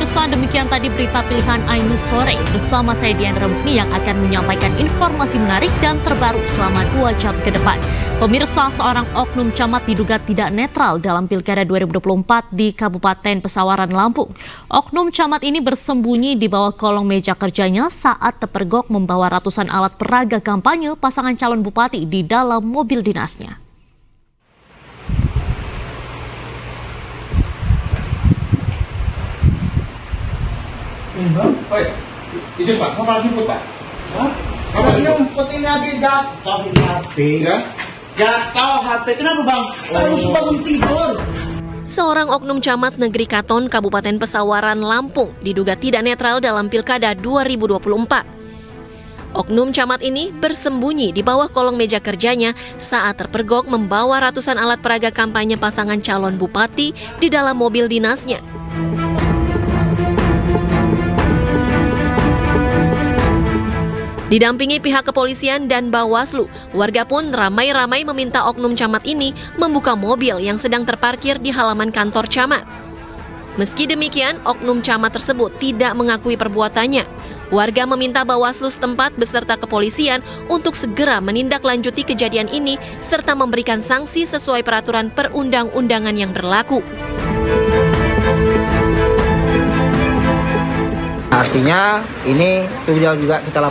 Pemirsa, demikian tadi berita pilihan Ainus Sore. Bersama saya Dian Remni yang akan menyampaikan informasi menarik dan terbaru selama 2 jam ke depan. Pemirsa, seorang oknum camat diduga tidak netral dalam Pilkada 2024 di Kabupaten Pesawaran, Lampung. Oknum camat ini bersembunyi di bawah kolong meja kerjanya saat terpergok membawa ratusan alat peraga kampanye pasangan calon bupati di dalam mobil dinasnya. Oi, izin Pak, mau jemput Pak? Hah? Apa Yung pati lagi jatuh HP. Ya? Jatuh HP. Kenapa bang? Harus bangun tidur. Seorang oknum camat Negeri Katon, Kabupaten Pesawaran, Lampung, diduga tidak netral dalam Pilkada 2024. Oknum camat ini bersembunyi di bawah kolong meja kerjanya saat terpergok membawa ratusan alat peraga kampanye pasangan calon bupati di dalam mobil dinasnya. Didampingi pihak kepolisian dan Bawaslu, warga pun ramai-ramai meminta oknum camat ini membuka mobil yang sedang terparkir di halaman kantor camat. Meski demikian, oknum camat tersebut tidak mengakui perbuatannya. Warga meminta Bawaslu setempat beserta kepolisian untuk segera menindaklanjuti kejadian ini serta memberikan sanksi sesuai peraturan perundang-undangan yang berlaku. Artinya ini sudah juga kita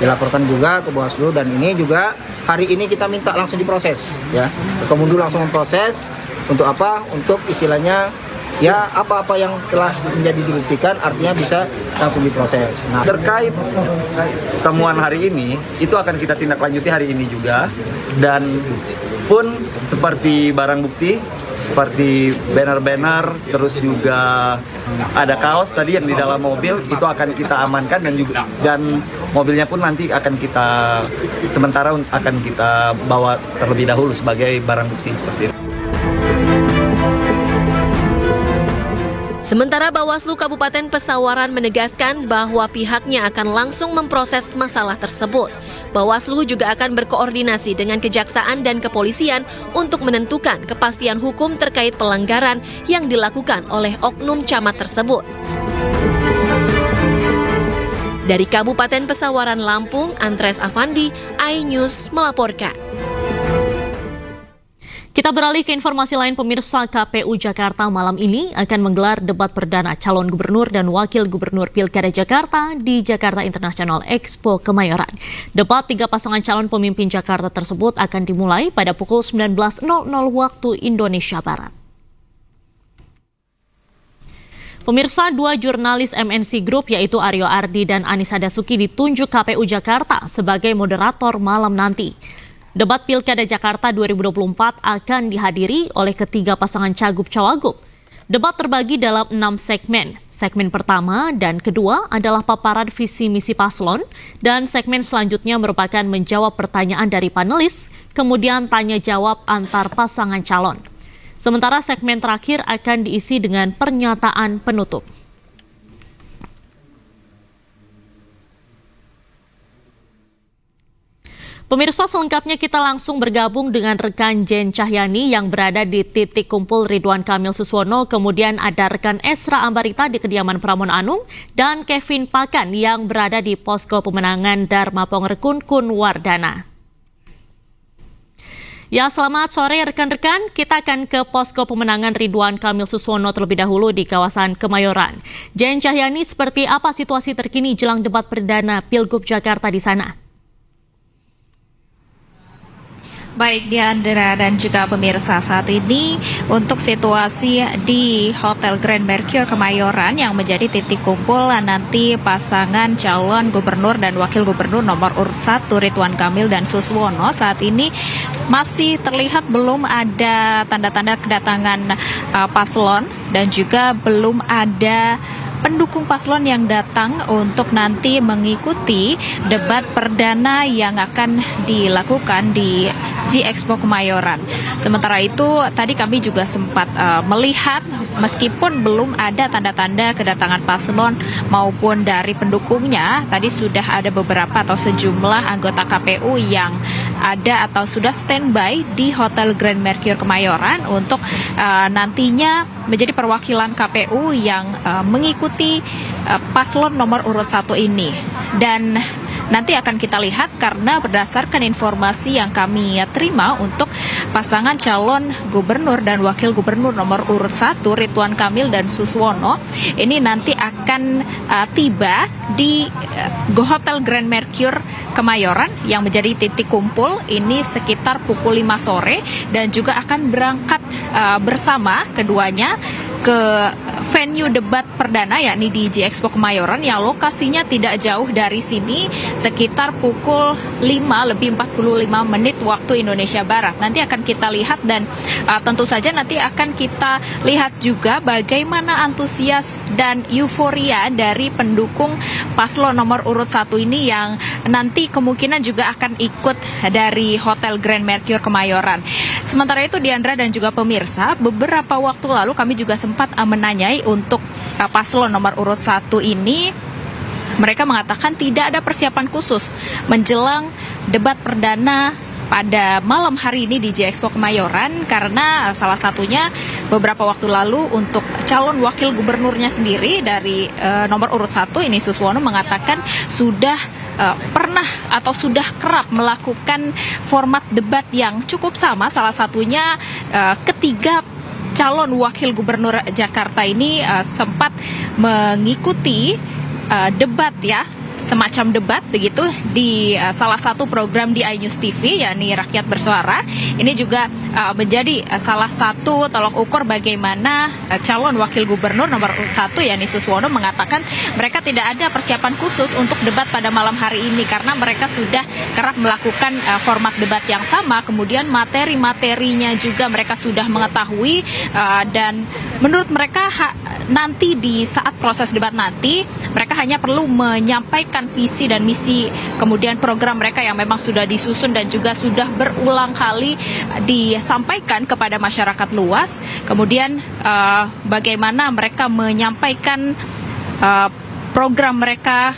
dilaporkan juga ke Bawaslu, dan ini juga hari ini kita minta langsung diproses ya. Kemudian langsung memproses untuk apa? Untuk istilahnya ya apa-apa yang telah menjadi dibuktikan artinya bisa langsung diproses. Nah, terkait temuan hari ini itu akan kita tindak lanjuti hari ini juga, dan pun seperti barang bukti seperti banner-banner, terus juga ada kaos tadi yang di dalam mobil itu akan kita amankan, dan mobilnya pun nanti akan kita sementara akan kita bawa terlebih dahulu sebagai barang bukti seperti itu. Sementara Bawaslu Kabupaten Pesawaran menegaskan bahwa pihaknya akan langsung memproses masalah tersebut. Bawaslu juga akan berkoordinasi dengan Kejaksaan dan Kepolisian untuk menentukan kepastian hukum terkait pelanggaran yang dilakukan oleh oknum camat tersebut. Dari Kabupaten Pesawaran, Lampung, Andres Afandi, iNews melaporkan. Kita beralih ke informasi lain. Pemirsa, KPU Jakarta malam ini akan menggelar debat perdana calon gubernur dan wakil gubernur Pilkada Jakarta di Jakarta International Expo Kemayoran. Debat 3 pasangan calon pemimpin Jakarta tersebut akan dimulai pada pukul 19.00 waktu Indonesia Barat. Pemirsa, 2 jurnalis MNC Group yaitu Aryo Ardi dan Anissa Dasuki ditunjuk KPU Jakarta sebagai moderator malam nanti. Debat Pilkada Jakarta 2024 akan dihadiri oleh ketiga pasangan Cagup-Cawagup. Debat terbagi dalam 6 segmen. Segmen pertama dan kedua adalah paparan visi misi paslon, dan segmen selanjutnya merupakan menjawab pertanyaan dari panelis, kemudian tanya jawab antar pasangan calon. Sementara segmen terakhir akan diisi dengan pernyataan penutup. Pemirsa, selengkapnya kita langsung bergabung dengan rekan Jen Cahyani yang berada di titik kumpul Ridwan Kamil Suswono, kemudian ada rekan Esra Ambarita di kediaman Pramono Anung, dan Kevin Pakan yang berada di posko pemenangan Dharma Pongrekun Kunwardana. Ya, selamat sore rekan-rekan. Kita akan ke posko pemenangan Ridwan Kamil Suswono terlebih dahulu di kawasan Kemayoran. Jen Cahyani, seperti apa situasi terkini jelang debat perdana Pilgub Jakarta di sana? Baik Diandra dan juga pemirsa, saat ini untuk situasi di Hotel Grand Mercure Kemayoran yang menjadi titik kumpul nanti pasangan calon gubernur dan wakil gubernur nomor urut 1 Ridwan Kamil dan Suswono, saat ini masih terlihat belum ada tanda-tanda kedatangan paslon dan juga belum ada pendukung paslon yang datang untuk nanti mengikuti debat perdana yang akan dilakukan di G-Expo Kemayoran. Sementara itu tadi kami juga sempat melihat meskipun belum ada tanda-tanda kedatangan paslon maupun dari pendukungnya, tadi sudah ada beberapa atau sejumlah anggota KPU yang ada atau sudah standby di Hotel Grand Mercure Kemayoran untuk nantinya menjadi perwakilan KPU yang mengikuti paslon nomor urut 1 ini. Dan nanti akan kita lihat karena berdasarkan informasi yang kami terima untuk pasangan calon gubernur dan wakil gubernur nomor urut 1 Ridwan Kamil dan Suswono ini nanti akan tiba di Hotel Grand Mercure Kemayoran yang menjadi titik kumpul ini sekitar pukul 5 sore dan juga akan berangkat bersama keduanya ke venue debat perdana yakni di G-Expo Kemayoran yang lokasinya tidak jauh dari sini sekitar pukul 5 lebih 45 menit waktu Indonesia Barat. Nanti akan kita lihat dan tentu saja nanti akan kita lihat juga bagaimana antusias dan euforia dari pendukung paslon nomor urut 1 ini yang nanti kemungkinan juga akan ikut dari Hotel Grand Mercure Kemayoran. Sementara itu Diandra dan juga pemirsa, beberapa waktu lalu kami juga sempat menanyai untuk paslon nomor urut 1 ini. Mereka mengatakan tidak ada persiapan khusus menjelang debat perdana pada malam hari ini di G-Expo Kemayoran karena salah satunya beberapa waktu lalu untuk calon wakil gubernurnya sendiri dari nomor urut 1 ini Suswono mengatakan sudah pernah atau sudah kerap melakukan format debat yang cukup sama, salah satunya ketiga calon wakil gubernur Jakarta ini sempat mengikuti debat ya, semacam debat begitu di salah satu program di iNews TV yakni Rakyat Bersuara. Ini juga menjadi salah satu tolok ukur bagaimana calon wakil gubernur nomor 1 yakni Suswono mengatakan mereka tidak ada persiapan khusus untuk debat pada malam hari ini karena mereka sudah kerap melakukan format debat yang sama, kemudian materi-materinya juga mereka sudah mengetahui dan menurut mereka nanti di saat proses debat nanti mereka hanya perlu menyampaikan visi dan misi kemudian program mereka yang memang sudah disusun dan juga sudah berulang kali disampaikan kepada masyarakat luas, kemudian bagaimana mereka menyampaikan program mereka,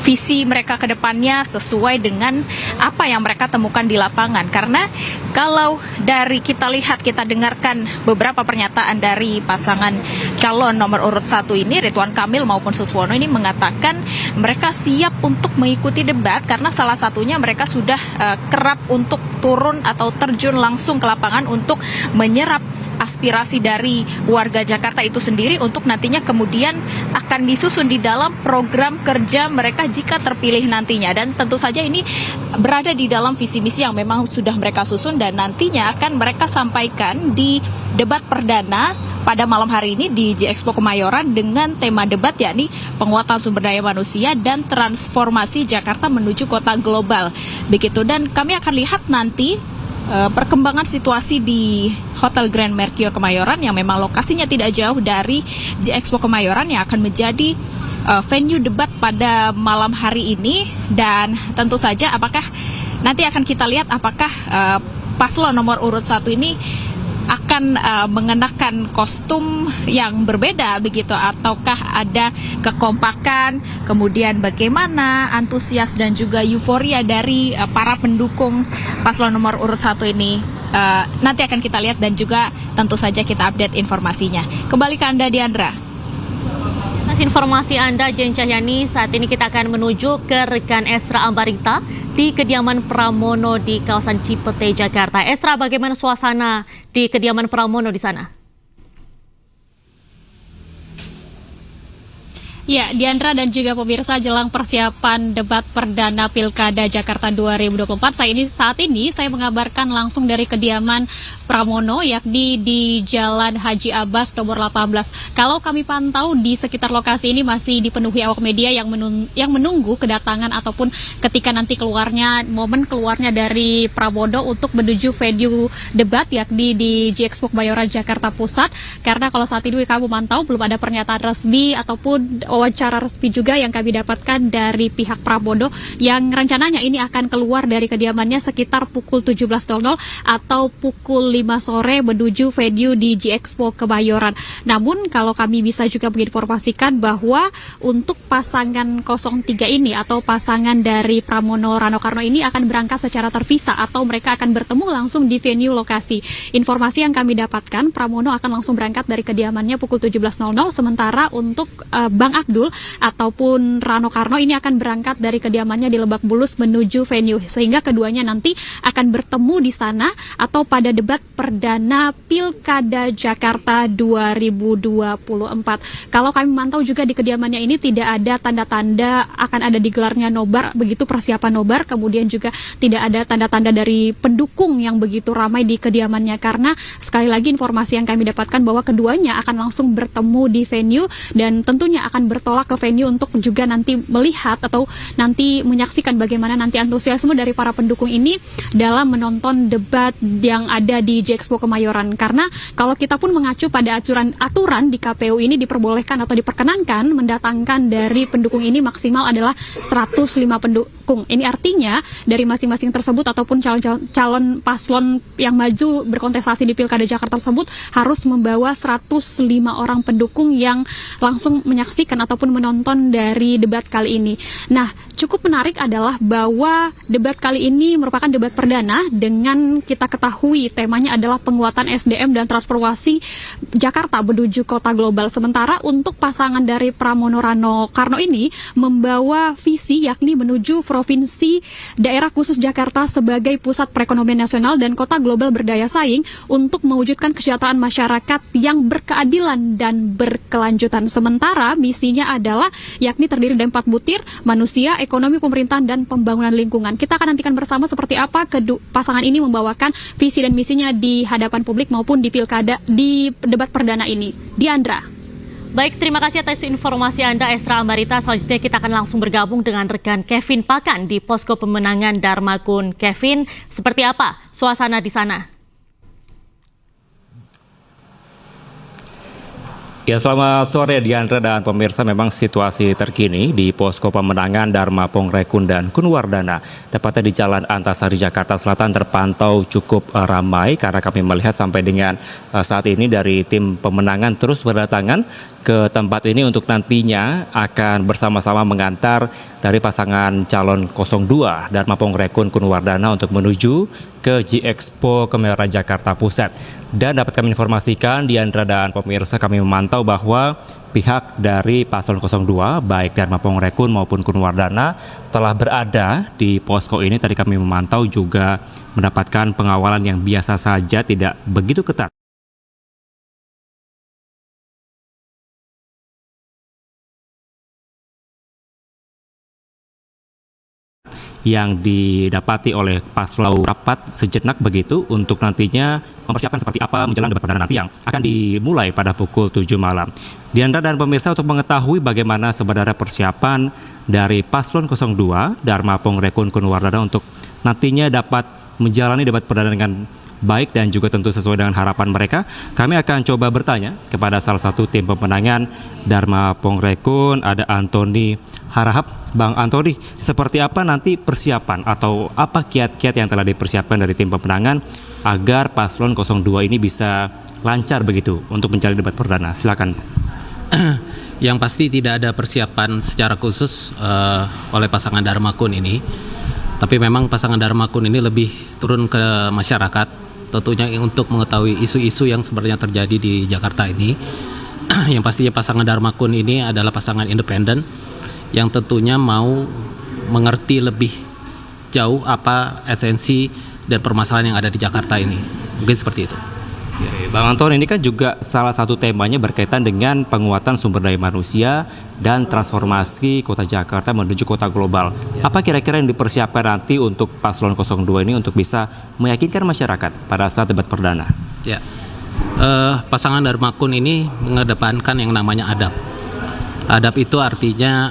visi mereka ke depannya sesuai dengan apa yang mereka temukan di lapangan. Karena kalau dari kita lihat, kita dengarkan beberapa pernyataan dari pasangan calon nomor urut 1 ini, Ridwan Kamil maupun Suswono ini mengatakan mereka siap untuk mengikuti debat karena salah satunya mereka sudah kerap untuk turun atau terjun langsung ke lapangan untuk menyerap aspirasi dari warga Jakarta itu sendiri untuk nantinya kemudian akan disusun di dalam program kerja mereka jika terpilih nantinya. Dan tentu saja ini berada di dalam visi misi yang memang sudah mereka susun dan nantinya akan mereka sampaikan di debat perdana pada malam hari ini di G-Expo Kemayoran dengan tema debat yakni penguatan sumber daya manusia dan transformasi Jakarta menuju kota global. Begitu, dan kami akan lihat nanti perkembangan situasi di Hotel Grand Mercure Kemayoran yang memang lokasinya tidak jauh dari G-Expo Kemayoran yang akan menjadi venue debat pada malam hari ini. Dan tentu saja apakah nanti akan kita lihat apakah paslon nomor urut 1 ini akan mengenakan kostum yang berbeda begitu ataukah ada kekompakan, kemudian bagaimana antusias dan juga euforia dari para pendukung paslon nomor urut 1 ini. Nanti akan kita lihat dan juga tentu saja kita update informasinya. Kembali ke Anda Diandra. Atas informasi Anda Jen Cahyani, saat ini kita akan menuju ke rekan Esra Ambarita di kediaman Pramono di kawasan Cipete, Jakarta. Esra, bagaimana suasana di kediaman Pramono di sana? Ya, Diandra dan juga pemirsa, jelang persiapan debat perdana Pilkada Jakarta 2024, saat ini saya mengabarkan langsung dari kediaman Pramono, yakni di Jalan Haji Abbas nomor 18. Kalau kami pantau di sekitar lokasi ini masih dipenuhi awak media yang menunggu kedatangan ataupun ketika nanti momen keluarnya dari Pramono untuk menuju venue debat, yakni di G-Expo Kemayoran Jakarta Pusat. Karena kalau saat ini kami memantau belum ada pernyataan resmi ataupun wawancara resmi juga yang kami dapatkan dari pihak Pramono yang rencananya ini akan keluar dari kediamannya sekitar pukul 17.00 atau pukul 5 sore menuju venue di G-Expo Kemayoran. Namun kalau kami bisa juga menginformasikan bahwa untuk pasangan 03 ini atau pasangan dari Pramono Rano Karno ini akan berangkat secara terpisah atau mereka akan bertemu langsung di venue lokasi. Informasi yang kami dapatkan, Pramono akan langsung berangkat dari kediamannya pukul 17.00, sementara untuk Bang Abdul ataupun Rano Karno ini akan berangkat dari kediamannya di Lebak Bulus menuju venue, sehingga keduanya nanti akan bertemu di sana atau pada debat perdana Pilkada Jakarta 2024. Kalau kami memantau juga di kediamannya ini tidak ada tanda-tanda akan ada digelarnya nobar, begitu persiapan nobar, kemudian juga tidak ada tanda-tanda dari pendukung yang begitu ramai di kediamannya, karena sekali lagi informasi yang kami dapatkan bahwa keduanya akan langsung bertemu di venue dan tentunya akan bertolak ke venue untuk juga nanti melihat atau nanti menyaksikan bagaimana nanti antusiasme dari para pendukung ini dalam menonton debat yang ada di G-Expo Kemayoran. Karena kalau kita pun mengacu pada aturan di KPU ini diperbolehkan atau diperkenankan mendatangkan dari pendukung ini maksimal adalah 105 pendukung. Ini artinya dari masing-masing tersebut ataupun calon paslon yang maju berkontestasi di Pilkada Jakarta tersebut harus membawa 105 orang pendukung yang langsung menyaksikan ataupun menonton dari debat kali ini. Nah, cukup menarik adalah bahwa debat kali ini merupakan debat perdana dengan kita ketahui temanya adalah penguatan SDM dan transformasi Jakarta menuju kota global. Sementara untuk pasangan dari Pramono Rano Karno ini membawa visi yakni menuju provinsi daerah khusus Jakarta sebagai pusat perekonomian nasional dan kota global berdaya saing untuk mewujudkan kesejahteraan masyarakat yang berkeadilan dan berkelanjutan. Sementara misinya adalah yakni terdiri dari 4 butir, manusia, ekonomi, pemerintahan, dan pembangunan lingkungan. Kita akan nantikan bersama seperti apa pasangan ini membawakan visi dan misinya di hadapan publik maupun di pilkada, di debat perdana ini. Diandra. Baik, terima kasih atas informasi Anda, Esra Ambarita. Selanjutnya kita akan langsung bergabung dengan rekan Kevin Pakan di Posko Pemenangan Darmakun. Kevin, seperti apa suasana di sana? Ya, selamat sore Diandra dan pemirsa. Memang situasi terkini di Posko Pemenangan Dharma Pongrekun dan Kunwardana, tepatnya di Jalan Antasari Jakarta Selatan, terpantau cukup ramai karena kami melihat sampai dengan saat ini dari tim pemenangan terus berdatangan ke tempat ini untuk nantinya akan bersama-sama mengantar dari pasangan calon 02 Dharma Pongrekun Kunwardana untuk menuju ke G-Expo Kemayoran Jakarta Pusat. Dan dapat kami informasikan, Diandra dan pemirsa, kami memantau bahwa pihak dari paslon 02 baik Dharma Pongrekun maupun Kunwardana telah berada di posko ini. Tadi kami memantau juga mendapatkan pengawalan yang biasa saja, tidak begitu ketat yang didapati oleh paslon. Rapat sejenak begitu untuk nantinya mempersiapkan seperti apa menjelang debat perdana nanti yang akan dimulai pada pukul 7 malam. Diandra dan pemirsa, untuk mengetahui bagaimana sebenarnya persiapan dari paslon 02 Dharma Pongrekun Kunwardana untuk nantinya dapat menjalani debat perdana dengan baik dan juga tentu sesuai dengan harapan mereka, kami akan coba bertanya kepada salah satu tim pemenangan Dharma Pongrekun, ada Antoni Harahap. Bang Antoni, seperti apa nanti persiapan atau apa kiat-kiat yang telah dipersiapkan dari tim pemenangan agar paslon 02 ini bisa lancar begitu untuk menjalani debat perdana? Silakan. Yang pasti tidak ada persiapan secara khusus oleh pasangan Darmakun ini, tapi memang pasangan Darmakun ini lebih turun ke masyarakat, tentunya untuk mengetahui isu-isu yang sebenarnya terjadi di Jakarta ini. Yang pastinya pasangan Darmakun ini adalah pasangan independen yang tentunya mau mengerti lebih jauh apa esensi dan permasalahan yang ada di Jakarta ini. Mungkin seperti itu. Bang Anton, ini kan juga salah satu temanya berkaitan dengan penguatan sumber daya manusia dan transformasi kota Jakarta menuju kota global. Apa kira-kira yang dipersiapkan nanti untuk Paslon 02 ini untuk bisa meyakinkan masyarakat pada saat debat perdana? Ya, pasangan Darmakun ini mengedepankan yang namanya adab. Adab itu artinya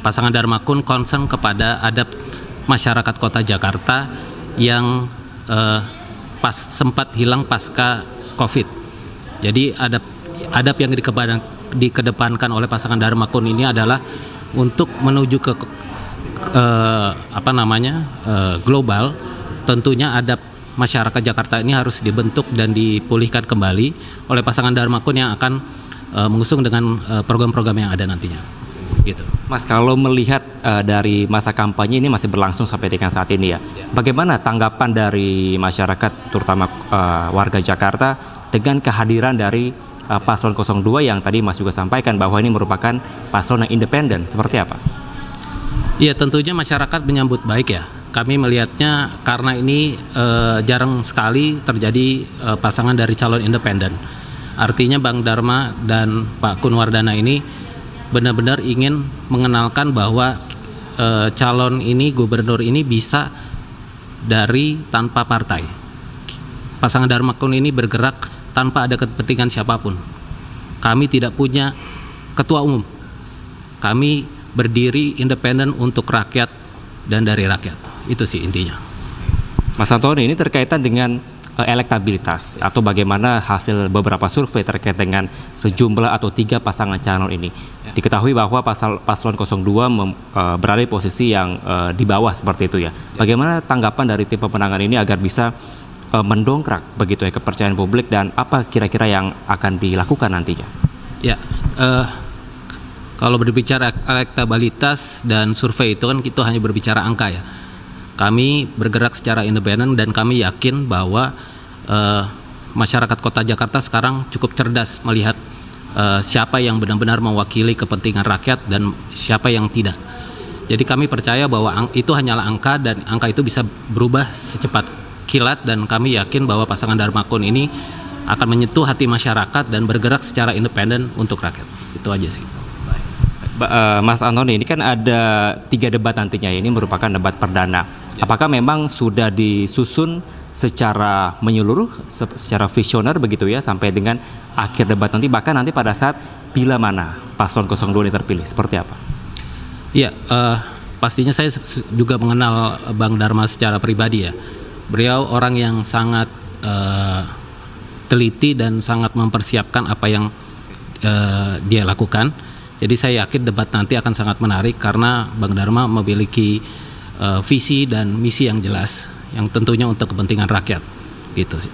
pasangan Darmakun concern kepada adab masyarakat kota Jakarta yang sempat hilang pasca COVID. Jadi adab yang dikedepankan oleh pasangan Darmakun ini adalah untuk menuju ke global. Tentunya adab masyarakat Jakarta ini harus dibentuk dan dipulihkan kembali oleh pasangan Darmakun yang akan mengusung dengan program-program yang ada nantinya. Gitu. Mas, kalau melihat dari masa kampanye ini masih berlangsung sampai dengan saat ini ya, bagaimana tanggapan dari masyarakat, terutama warga Jakarta, dengan kehadiran dari Paslon 02 yang tadi Mas juga sampaikan bahwa ini merupakan paslon yang independen, seperti apa? Iya, tentunya masyarakat menyambut baik ya. Kami melihatnya karena ini jarang sekali terjadi pasangan dari calon independen. Artinya Bang Dharma dan Pak Kunwardana ini benar-benar ingin mengenalkan bahwa calon ini, gubernur ini bisa dari tanpa partai. Pasangan Darmakun ini bergerak tanpa ada kepentingan siapapun. Kami tidak punya ketua umum. Kami berdiri independen untuk rakyat dan dari rakyat. Itu sih intinya. Mas Antoni, ini terkaitan dengan elektabilitas atau bagaimana hasil beberapa survei terkait dengan sejumlah atau 3 pasangan calon ini. Diketahui bahwa Paslon 02 berada di posisi yang di bawah seperti itu ya. Bagaimana tanggapan dari tim pemenangan ini agar bisa mendongkrak begitu ya kepercayaan publik, dan apa kira-kira yang akan dilakukan nantinya? Ya, kalau berbicara elektabilitas dan survei itu kan itu hanya berbicara angka ya. Kami bergerak secara independen dan kami yakin bahwa masyarakat kota Jakarta sekarang cukup cerdas melihat siapa yang benar-benar mewakili kepentingan rakyat dan siapa yang tidak. Jadi kami percaya bahwa itu hanyalah angka dan angka itu bisa berubah secepat kilat, dan kami yakin bahwa pasangan Darmakun ini akan menyentuh hati masyarakat dan bergerak secara independen untuk rakyat. Itu aja sih. Mas Antoni, ini kan ada 3 debat nantinya, ini merupakan debat perdana. Apakah memang sudah disusun secara menyeluruh, secara visioner begitu ya, sampai dengan akhir debat nanti, bahkan nanti pada saat bila mana Paslon 02 ini terpilih, seperti apa? Iya, pastinya saya juga mengenal Bang Dharma secara pribadi ya. Beliau orang yang sangat teliti dan sangat mempersiapkan apa yang dia lakukan. Jadi saya yakin debat nanti akan sangat menarik karena Bang Dharma memiliki visi dan misi yang jelas, yang tentunya untuk kepentingan rakyat. Gitu sih.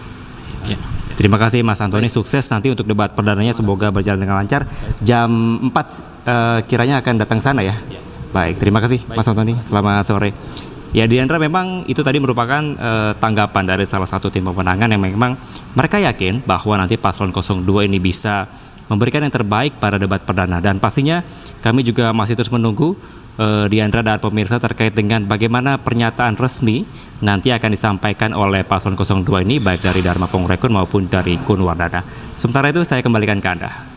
Ya. Terima kasih Mas Antoni, sukses nanti untuk debat perdananya, semoga berjalan dengan lancar. Jam 4 kiranya akan datang sana ya. Baik, terima kasih Mas Antoni, selamat sore. Ya Diandra, memang itu tadi merupakan tanggapan dari salah satu tim pemenangan yang memang mereka yakin bahwa nanti Paslon 02 ini bisa memberikan yang terbaik pada debat perdana, dan pastinya kami juga masih terus menunggu Diandra dan pemirsa terkait dengan bagaimana pernyataan resmi nanti akan disampaikan oleh Paslon 02 ini, baik dari Dharma Pongrekun maupun dari Kunwardana. Sementara itu saya kembalikan ke Anda.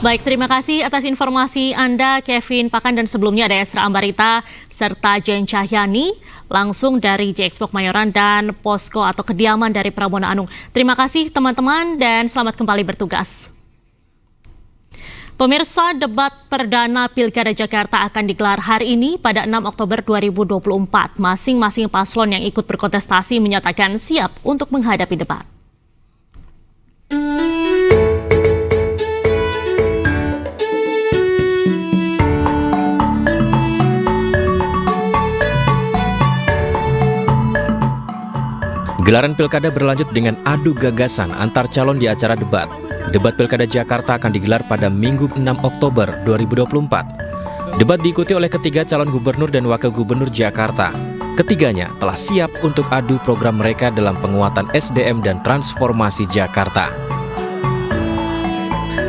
Baik, terima kasih atas informasi Anda, Kevin Pakan, dan sebelumnya ada Esra Ambarita serta Jen Cahyani langsung dari J-Expo Kemayoran dan posko atau kediaman dari Pramono Anung. Terima kasih teman-teman dan selamat kembali bertugas. Pemirsa, debat perdana Pilkada Jakarta akan digelar hari ini pada 6 Oktober 2024. Masing-masing paslon yang ikut berkontestasi menyatakan siap untuk menghadapi debat. Gelaran pilkada berlanjut dengan adu gagasan antar calon di acara debat. Debat Pilkada Jakarta akan digelar pada Minggu 6 Oktober 2024. Debat diikuti oleh ketiga calon gubernur dan wakil gubernur Jakarta. Ketiganya telah siap untuk adu program mereka dalam penguatan SDM dan transformasi Jakarta.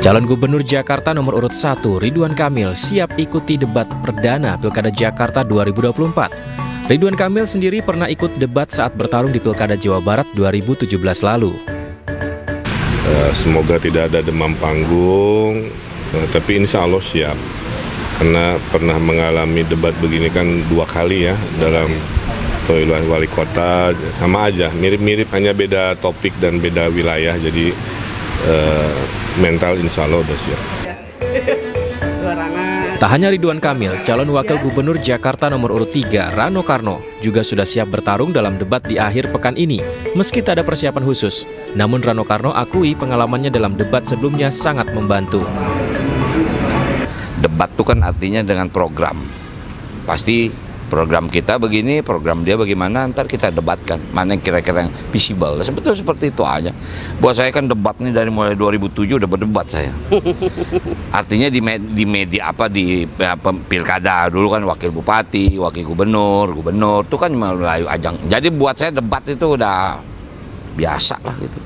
Calon gubernur Jakarta nomor urut 1, Ridwan Kamil, siap ikuti debat perdana Pilkada Jakarta 2024. Ridwan Kamil sendiri pernah ikut debat saat bertarung di Pilkada Jawa Barat 2017 lalu. Semoga tidak ada demam panggung, tapi insya Allah siap. Karena pernah mengalami debat begini kan 2 kali ya dalam pemilihan wali kota, sama aja, mirip-mirip, hanya beda topik dan beda wilayah, jadi mental insya Allah udah siap. Tak hanya Ridwan Kamil, calon wakil gubernur Jakarta nomor urut 3, Rano Karno, juga sudah siap bertarung dalam debat di akhir pekan ini. Meski tak ada persiapan khusus, namun Rano Karno akui pengalamannya dalam debat sebelumnya sangat membantu. Debat itu kan artinya dengan program. Pasti program kita begini, program dia bagaimana, ntar kita debatkan. Mana yang kira-kira yang visible. Sebetulnya seperti itu aja. Buat saya kan debat ini dari mulai 2007 udah berdebat saya. Artinya di media di pilkada dulu kan wakil bupati, wakil gubernur itu kan melalui ajang. Jadi buat saya debat itu udah biasa lah gitu.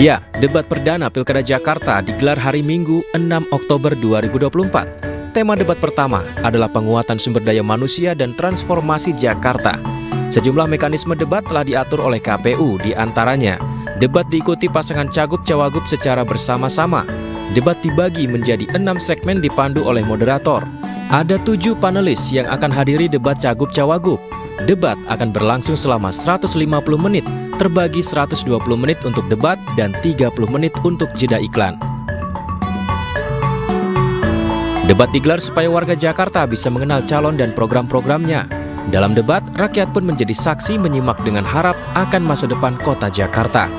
Ya, debat perdana Pilkada Jakarta digelar hari Minggu 6 Oktober 2024. Tema debat pertama adalah penguatan sumber daya manusia dan transformasi Jakarta. Sejumlah mekanisme debat telah diatur oleh KPU, di antaranya debat diikuti pasangan cagup-cawagup secara bersama-sama. Debat dibagi menjadi 6 segmen dipandu oleh moderator. Ada 7 panelis yang akan hadiri debat cagup-cawagup. Debat akan berlangsung selama 150 menit, terbagi 120 menit untuk debat dan 30 menit untuk jeda iklan. Debat digelar supaya warga Jakarta bisa mengenal calon dan program-programnya. Dalam debat, rakyat pun menjadi saksi menyimak dengan harap akan masa depan kota Jakarta.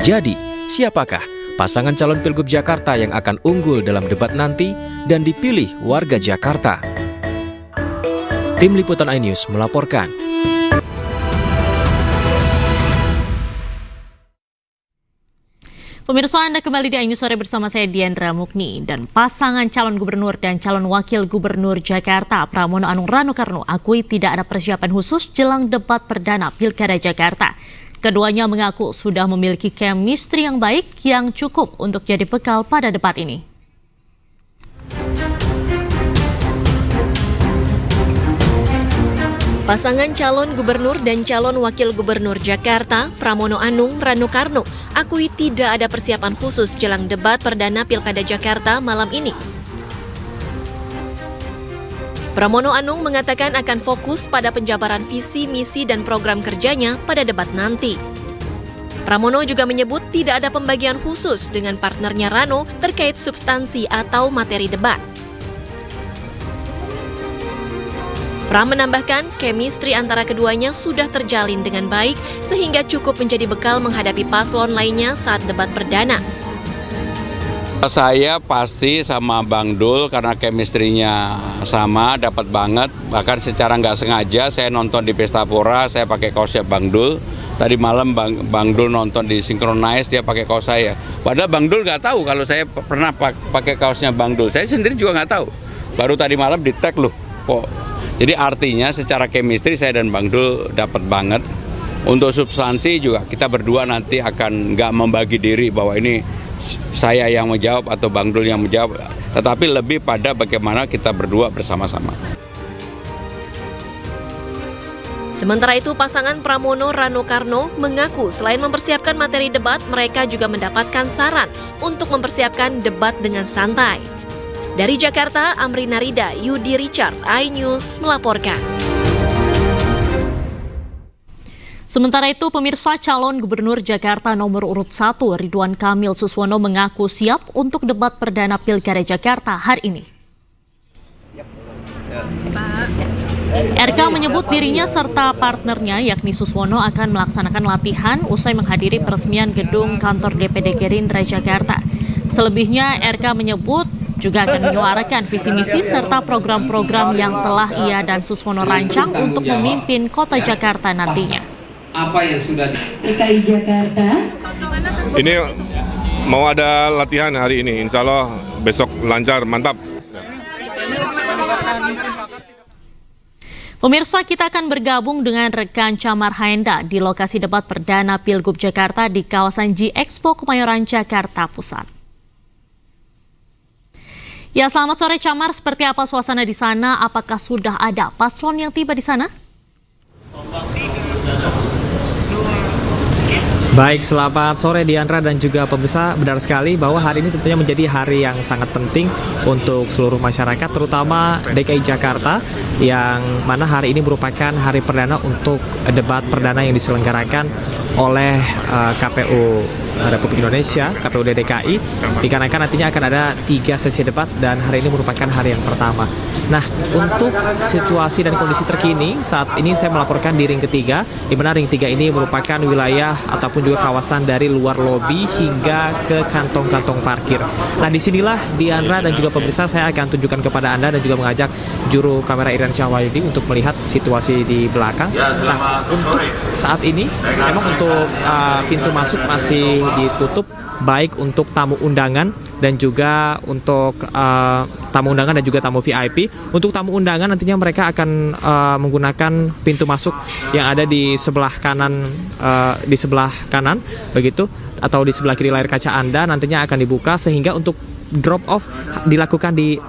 Jadi, siapakah pasangan calon Pilgub Jakarta yang akan unggul dalam debat nanti dan dipilih warga Jakarta? Tim Liputan iNews melaporkan. Pemirsa, Anda kembali di iNews Sore bersama saya Diandra Mukni. Dan pasangan calon gubernur dan calon wakil gubernur Jakarta Pramono Anung Rano Karno akui tidak ada persiapan khusus jelang debat perdana Pilkada Jakarta. Keduanya mengaku sudah memiliki chemistry yang baik yang cukup untuk jadi bekal pada debat ini. Pasangan calon gubernur dan calon wakil gubernur Jakarta, Pramono Anung Rano Karno, akui tidak ada persiapan khusus jelang debat perdana Pilkada Jakarta malam ini. Pramono Anung mengatakan akan fokus pada penjabaran visi, misi, dan program kerjanya pada debat nanti. Pramono juga menyebut tidak ada pembagian khusus dengan partnernya Rano terkait substansi atau materi debat. Pram menambahkan, chemistry antara keduanya sudah terjalin dengan baik sehingga cukup menjadi bekal menghadapi paslon lainnya saat debat perdana. Saya pasti sama Bang Dul karena chemistry-nya sama, dapat banget. Bahkan secara nggak sengaja saya nonton di Pestapora, saya pakai kaosnya Bang Dul. Tadi malam Bang Dul nonton di Synchronize, dia pakai kaos saya. Padahal Bang Dul nggak tahu kalau saya pernah pakai kaosnya Bang Dul. Saya sendiri juga nggak tahu. Baru tadi malam di-tag loh. Jadi artinya secara chemistry saya dan Bang Dul dapat banget. Untuk substansi juga kita berdua nanti akan nggak membagi diri bahwa ini saya yang menjawab atau Bang Dul yang menjawab. Tetapi lebih pada bagaimana kita berdua bersama-sama. Sementara itu, pasangan Pramono Rano Karno mengaku selain mempersiapkan materi debat, mereka juga mendapatkan saran untuk mempersiapkan debat dengan santai. Dari Jakarta, Amrina Rida, Yudi Richard, iNews melaporkan. Sementara itu, pemirsa, calon gubernur Jakarta nomor urut 1 Ridwan Kamil Suswono mengaku siap untuk debat perdana Pilkada Jakarta hari ini. RK menyebut dirinya serta partnernya yakni Suswono akan melaksanakan latihan usai menghadiri peresmian gedung kantor DPD Gerindra Jakarta. Selebihnya, RK menyebut juga akan menyuarakan visi misi serta program-program yang telah ia dan Suswono rancang untuk memimpin kota Jakarta nantinya. Apa yang sudah DKI Jakarta? Ini mau ada latihan hari ini, insya Allah besok lancar, mantap. Pemirsa, kita akan bergabung dengan rekan Camar Haenda di lokasi debat perdana Pilgub Jakarta di kawasan G-Expo Kemayoran, Jakarta Pusat. Ya, selamat sore Camar, seperti apa suasana di sana? Apakah sudah ada paslon yang tiba di sana? Baik, selamat sore Diandra dan juga pemirsa. Benar sekali bahwa hari ini tentunya menjadi hari yang sangat penting untuk seluruh masyarakat, terutama DKI Jakarta, yang mana hari ini merupakan hari perdana untuk debat perdana yang diselenggarakan oleh KPU Republik Indonesia, KPUD DKI, dikarenakan nantinya akan ada 3 sesi debat dan hari ini merupakan hari yang pertama. Nah, untuk situasi dan kondisi terkini saat ini saya melaporkan di ring ketiga, di mana ring 3 ini merupakan wilayah ataupun juga kawasan dari luar lobi hingga ke kantong-kantong parkir. Nah, disinilah Diandra dan juga pemirsa, saya akan tunjukkan kepada Anda dan juga mengajak juru kamera Iriansyah Wahyudi untuk melihat situasi di belakang. Nah, untuk saat ini memang untuk pintu masuk masih ditutup, baik untuk tamu undangan dan juga untuk tamu undangan dan juga tamu VIP. Untuk tamu undangan nantinya mereka akan menggunakan pintu masuk yang ada di sebelah kanan begitu, atau di sebelah kiri layar kaca Anda nantinya akan dibuka, sehingga untuk drop off dilakukan di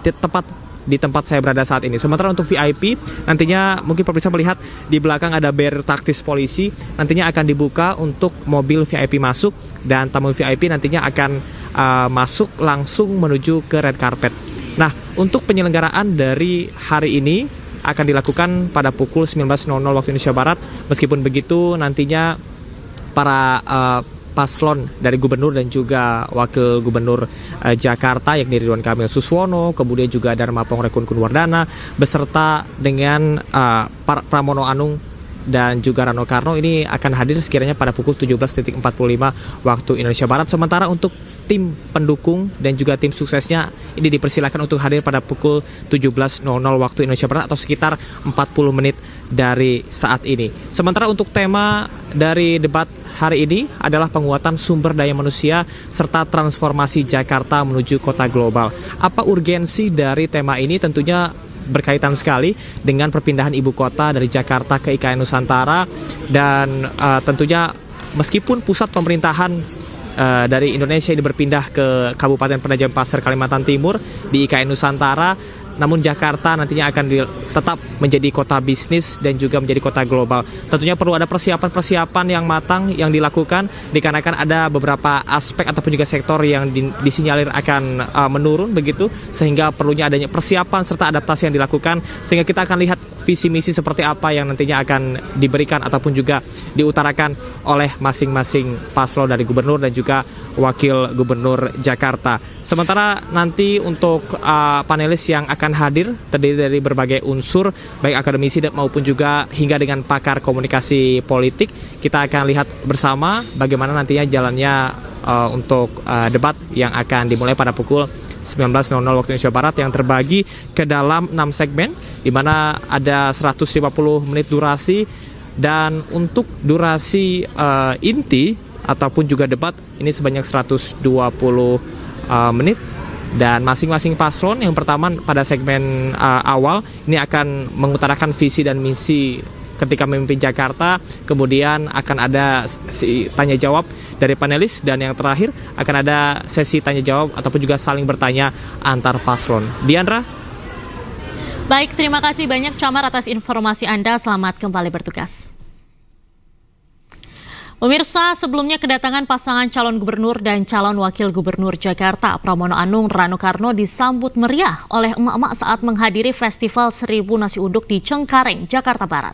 tempat saya berada saat ini. Sementara untuk VIP nantinya mungkin pemirsa melihat di belakang ada barrier taktis polisi, nantinya akan dibuka untuk mobil VIP masuk dan tamu VIP nantinya akan masuk langsung menuju ke red carpet. Nah, untuk penyelenggaraan dari hari ini akan dilakukan pada pukul 19.00 waktu Indonesia Barat. Meskipun begitu nantinya para paslon dari gubernur dan juga wakil gubernur Jakarta yakni Ridwan Kamil Suswono, kemudian juga Dharma Pongrekun Kunwardana beserta dengan Pramono Anung dan juga Rano Karno ini akan hadir sekiranya pada pukul 17.45 waktu Indonesia Barat. Sementara untuk tim pendukung dan juga tim suksesnya ini dipersilakan untuk hadir pada pukul 17.00 waktu Indonesia Barat atau sekitar 40 menit dari saat ini. Sementara untuk tema dari debat hari ini adalah penguatan sumber daya manusia serta transformasi Jakarta menuju kota global. Apa urgensi dari tema ini? Tentunya berkaitan sekali dengan perpindahan ibu kota dari Jakarta ke IKN Nusantara, dan tentunya meskipun pusat pemerintahan dari Indonesia ini berpindah ke Kabupaten Penajam Pasir, Kalimantan Timur di IKN Nusantara, namun Jakarta nantinya akan tetap menjadi kota bisnis dan juga menjadi kota global. Tentunya perlu ada persiapan yang matang yang dilakukan, dikarenakan ada beberapa aspek ataupun juga sektor yang disinyalir akan menurun begitu, sehingga perlunya adanya persiapan serta adaptasi yang dilakukan, sehingga kita akan lihat visi misi seperti apa yang nantinya akan diberikan ataupun juga diutarakan oleh masing-masing paslon dari gubernur dan juga wakil gubernur Jakarta. Sementara nanti untuk panelis yang akan hadir terdiri dari berbagai unsur, baik akademisi maupun juga hingga dengan pakar komunikasi politik. Kita akan lihat bersama bagaimana nantinya jalannya untuk debat yang akan dimulai pada pukul 19.00 waktu Indonesia Barat, yang terbagi ke dalam 6 segmen, di mana ada 150 menit durasi, dan untuk durasi inti ataupun juga debat ini sebanyak 120 menit. Dan masing-masing paslon yang pertama pada segmen awal ini akan mengutarakan visi dan misi ketika memimpin Jakarta, kemudian akan ada tanya jawab dari panelis, dan yang terakhir akan ada sesi tanya jawab ataupun juga saling bertanya antar paslon. Diandra? Baik, terima kasih banyak Camar atas informasi Anda. Selamat kembali bertugas. Pemirsa, sebelumnya kedatangan pasangan calon gubernur dan calon wakil gubernur Jakarta, Pramono Anung, Rano Karno, disambut meriah oleh emak-emak saat menghadiri Festival 1000 Nasi Uduk di Cengkareng, Jakarta Barat.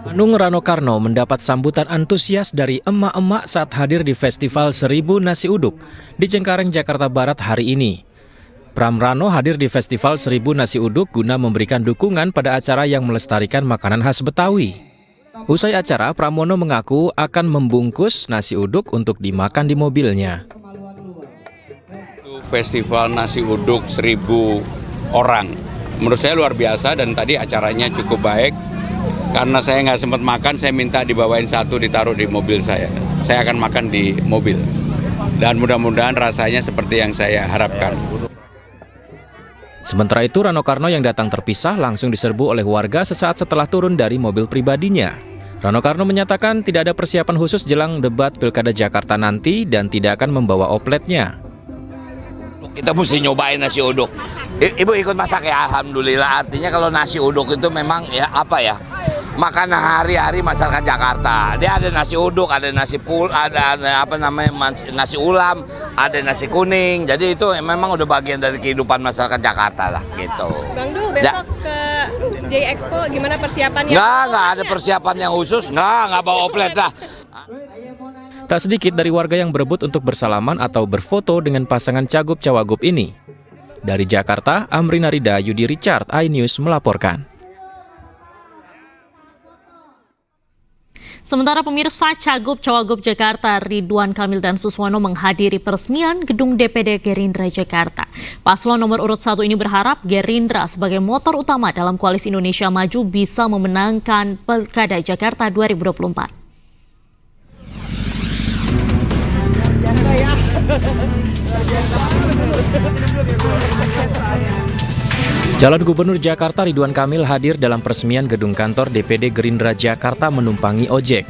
Anung Rano Karno mendapat sambutan antusias dari emak-emak saat hadir di Festival 1000 Nasi Uduk di Cengkareng, Jakarta Barat hari ini. Pram Rano hadir di Festival 1000 Nasi Uduk guna memberikan dukungan pada acara yang melestarikan makanan khas Betawi. Usai acara, Pramono mengaku akan membungkus nasi uduk untuk dimakan di mobilnya. Festival Nasi Uduk 1000 orang. Menurut saya luar biasa, dan tadi acaranya cukup baik. Karena saya nggak sempat makan, saya minta dibawain satu ditaruh di mobil saya. Saya akan makan di mobil. Dan mudah-mudahan rasanya seperti yang saya harapkan. Sementara itu, Rano Karno yang datang terpisah langsung diserbu oleh warga sesaat setelah turun dari mobil pribadinya. Rano Karno menyatakan tidak ada persiapan khusus jelang debat Pilkada Jakarta nanti dan tidak akan membawa opletnya. Kita mesti nyobain nasi uduk. Ibu ikut masak ya, alhamdulillah. Artinya kalau nasi uduk itu memang ya apa ya? Makanan hari-hari masyarakat Jakarta. Dia ada nasi uduk, ada nasi ada apa namanya nasi ulam, ada nasi kuning. Jadi itu memang udah bagian dari kehidupan masyarakat Jakarta lah gitu. Bang Du, besok ke J Expo gimana persiapannya? Nggak ada persiapan yang khusus. Nggak bawa oplet lah. Tak sedikit dari warga yang berebut untuk bersalaman atau berfoto dengan pasangan Cagup-Cawagup ini. Dari Jakarta, Amrina Rida, Yudi Richard, iNews melaporkan. Sementara pemirsa, Cagup-Cawagup Jakarta Ridwan Kamil dan Suswono menghadiri peresmian gedung DPD Gerindra Jakarta. Paslon nomor urut 1 ini berharap Gerindra sebagai motor utama dalam Koalisi Indonesia Maju bisa memenangkan Pilkada Jakarta 2024. Calon Gubernur Jakarta Ridwan Kamil hadir dalam peresmian gedung kantor DPD Gerindra Jakarta menumpangi ojek.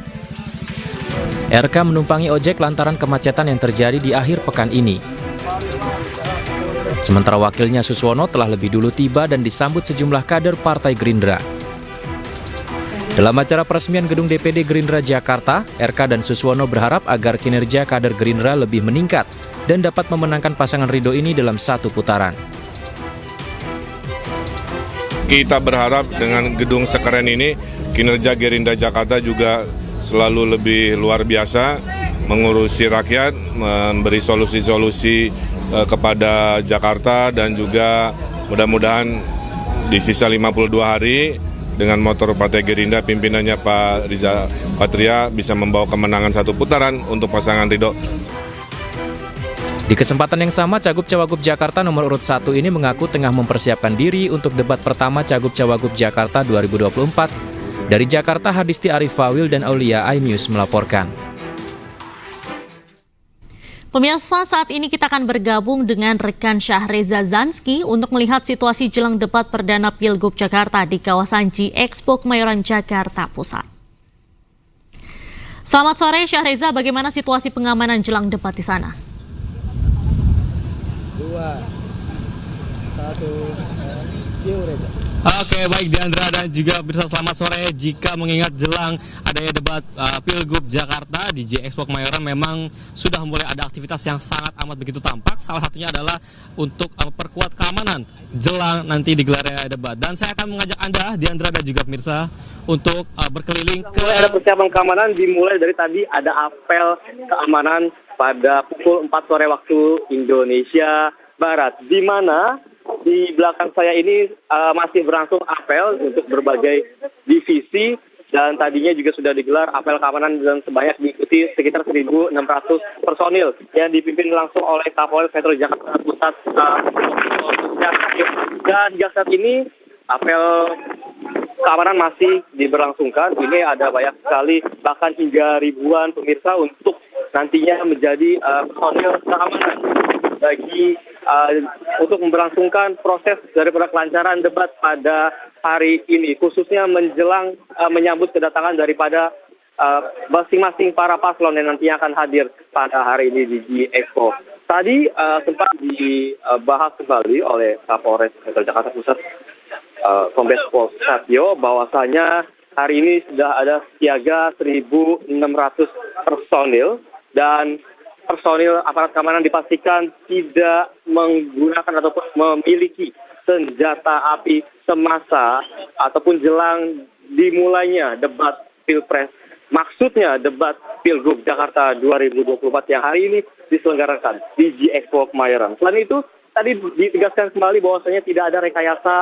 RK menumpangi ojek lantaran kemacetan yang terjadi di akhir pekan ini. Sementara wakilnya Suswono telah lebih dulu tiba dan disambut sejumlah kader Partai Gerindra. Dalam acara peresmian gedung DPD Gerindra Jakarta, RK dan Suswono berharap agar kinerja kader Gerindra lebih meningkat dan dapat memenangkan pasangan Ridho ini dalam satu putaran. Kita berharap dengan gedung sekeren ini, kinerja Gerindra Jakarta juga selalu lebih luar biasa, mengurusi rakyat, memberi solusi-solusi kepada Jakarta, dan juga mudah-mudahan di sisa 52 hari, dengan motor Partai Gerindra pimpinannya Pak Riza Patria bisa membawa kemenangan satu putaran untuk pasangan Ridho. Di kesempatan yang sama, Cagup-Cawagup Jakarta nomor urut 1 ini mengaku tengah mempersiapkan diri untuk debat pertama Cagup-Cawagup Jakarta 2024. Dari Jakarta, Hadisti Arif Fawil dan Aulia, iNews melaporkan. Pemirsa, saat ini kita akan bergabung dengan rekan Syahreza Zanski untuk melihat situasi jelang debat perdana Pilgub Jakarta di kawasan J Expo Kemayoran, Jakarta Pusat. Selamat sore Syahreza, bagaimana situasi pengamanan jelang debat di sana? 2, 1, Oke, baik Diandra dan juga pemirsa, selamat sore. Jika mengingat jelang adanya debat Pilgub Jakarta di J Expo Kemayoran, memang sudah mulai ada aktivitas yang sangat amat begitu tampak. Salah satunya adalah untuk perkuat keamanan jelang nanti digelarnya debat. Dan saya akan mengajak Anda, Diandra dan juga pemirsa, untuk berkeliling ke... Ada persiapan keamanan dimulai dari tadi, ada apel keamanan pada pukul 4 sore waktu Indonesia Barat, di mana di belakang saya ini masih berlangsung apel untuk berbagai divisi, dan tadinya juga sudah digelar apel keamanan dan sebanyak diikuti sekitar 1.600 personil yang dipimpin langsung oleh Kapolres Metro Jakarta Pusat. Dan hingga saat ini apel keamanan masih diberlangsungkan. Ini ada banyak sekali, bahkan hingga ribuan pemirsa untuk nantinya menjadi personil keamanan bagi untuk memberlangsungkan proses daripada kelancaran debat pada hari ini, khususnya menjelang menyambut kedatangan daripada masing-masing para paslon yang nantinya akan hadir pada hari ini di J Expo. Tadi sempat dibahas kembali oleh Kapolres Metro Jakarta Pusat, Kombes Pol Satyo, bahwasanya hari ini sudah ada siaga 1.600 personil, dan personil aparat keamanan dipastikan tidak menggunakan ataupun memiliki senjata api semasa ataupun jelang dimulainya debat Pilpres. Maksudnya debat Pilgub Jakarta 2024 yang hari ini diselenggarakan di J Expo Kemayoran. Selain itu, tadi ditegaskan kembali bahwasanya tidak ada rekayasa